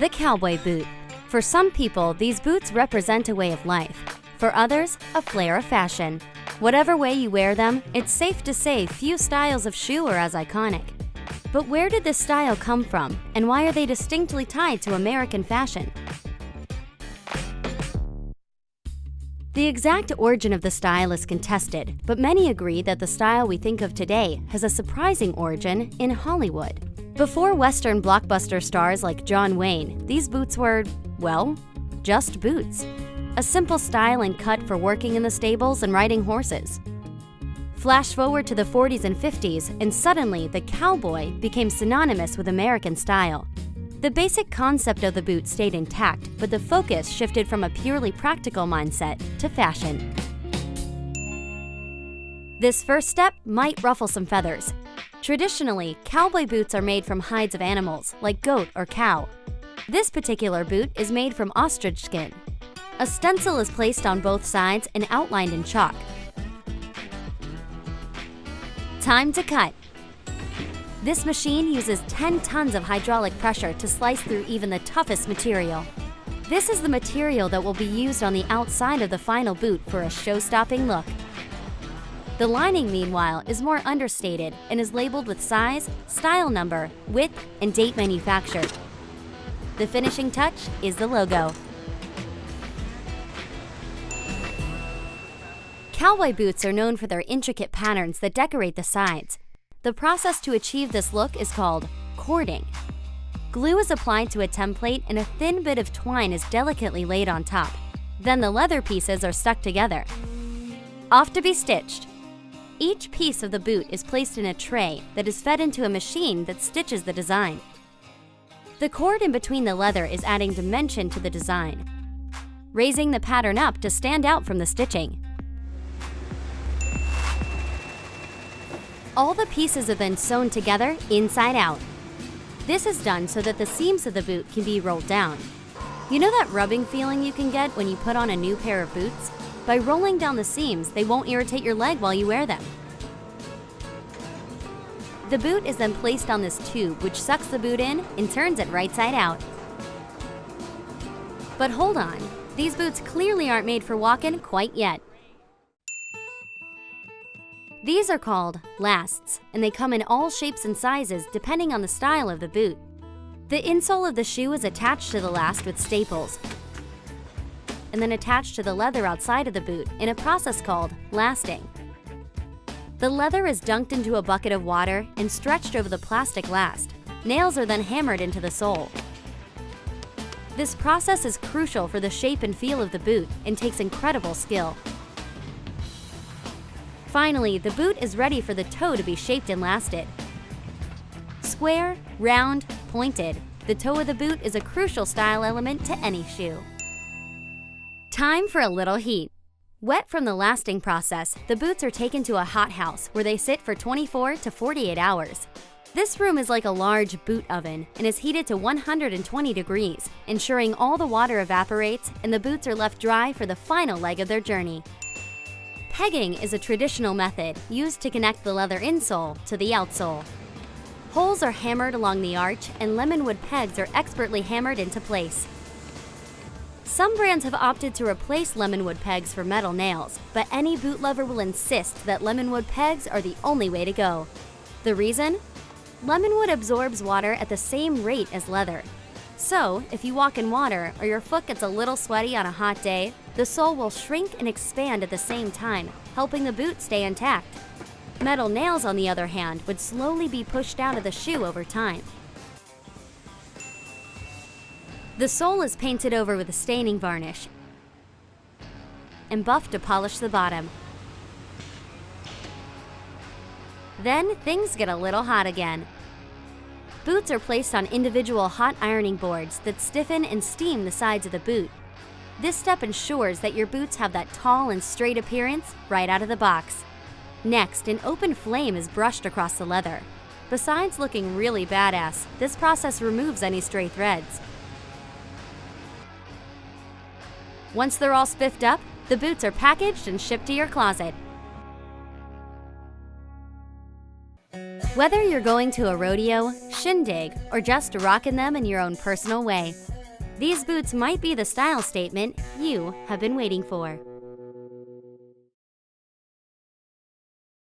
The cowboy boot. For some people, these boots represent a way of life. For others, a flair of fashion. Whatever way you wear them, it's safe to say few styles of shoe are as iconic. But where did this style come from, and why are they distinctly tied to American fashion? The exact origin of the style is contested, but many agree that the style we think of today has a surprising origin in Hollywood. Before Western blockbuster stars like John Wayne, these boots were, well, just boots. A simple style and cut for working in the stables and riding horses. Flash forward to the 40s and 50s, and suddenly the cowboy became synonymous with American style. The basic concept of the boot stayed intact, but the focus shifted from a purely practical mindset to fashion. This first step might ruffle some feathers. Traditionally, cowboy boots are made from hides of animals, like goat or cow. This particular boot is made from ostrich skin. A stencil is placed on both sides and outlined in chalk. Time to cut. This machine uses 10 tons of hydraulic pressure to slice through even the toughest material. This is the material that will be used on the outside of the final boot for a show-stopping look. The lining, meanwhile, is more understated and is labeled with size, style number, width, and date manufactured. The finishing touch is the logo. Cowboy boots are known for their intricate patterns that decorate the sides. The process to achieve this look is called cording. Glue is applied to a template and a thin bit of twine is delicately laid on top. Then the leather pieces are stuck together. Off to be stitched. Each piece of the boot is placed in a tray that is fed into a machine that stitches the design. The cord in between the leather is adding dimension to the design, raising the pattern up to stand out from the stitching. All the pieces are then sewn together inside out. This is done so that the seams of the boot can be rolled down. You know that rubbing feeling you can get when you put on a new pair of boots? By rolling down the seams, they won't irritate your leg while you wear them. The boot is then placed on this tube, which sucks the boot in and turns it right side out. But hold on, these boots clearly aren't made for walking quite yet. These are called lasts, and they come in all shapes and sizes depending on the style of the boot. The insole of the shoe is attached to the last with staples, and then attached to the leather outside of the boot in a process called lasting. The leather is dunked into a bucket of water and stretched over the plastic last. Nails are then hammered into the sole. This process is crucial for the shape and feel of the boot and takes incredible skill. Finally, the boot is ready for the toe to be shaped and lasted. Square, round, pointed, the toe of the boot is a crucial style element to any shoe. Time for a little heat. Wet from the lasting process, the boots are taken to a hothouse where they sit for 24 to 48 hours. This room is like a large boot oven and is heated to 120 degrees, ensuring all the water evaporates and the boots are left dry for the final leg of their journey. Pegging is a traditional method used to connect the leather insole to the outsole. Holes are hammered along the arch and lemonwood pegs are expertly hammered into place. Some brands have opted to replace lemonwood pegs for metal nails, but any boot lover will insist that lemonwood pegs are the only way to go. The reason? Lemonwood absorbs water at the same rate as leather. So, if you walk in water or your foot gets a little sweaty on a hot day, the sole will shrink and expand at the same time, helping the boot stay intact. Metal nails, on the other hand, would slowly be pushed out of the shoe over time. The sole is painted over with a staining varnish and buffed to polish the bottom. Then things get a little hot again. Boots are placed on individual hot ironing boards that stiffen and steam the sides of the boot. This step ensures that your boots have that tall and straight appearance right out of the box. Next, an open flame is brushed across the leather. Besides looking really badass, this process removes any stray threads. Once they're all spiffed up, the boots are packaged and shipped to your closet. Whether you're going to a rodeo, shindig, or just rocking them in your own personal way. These boots might be the style statement you have been waiting for.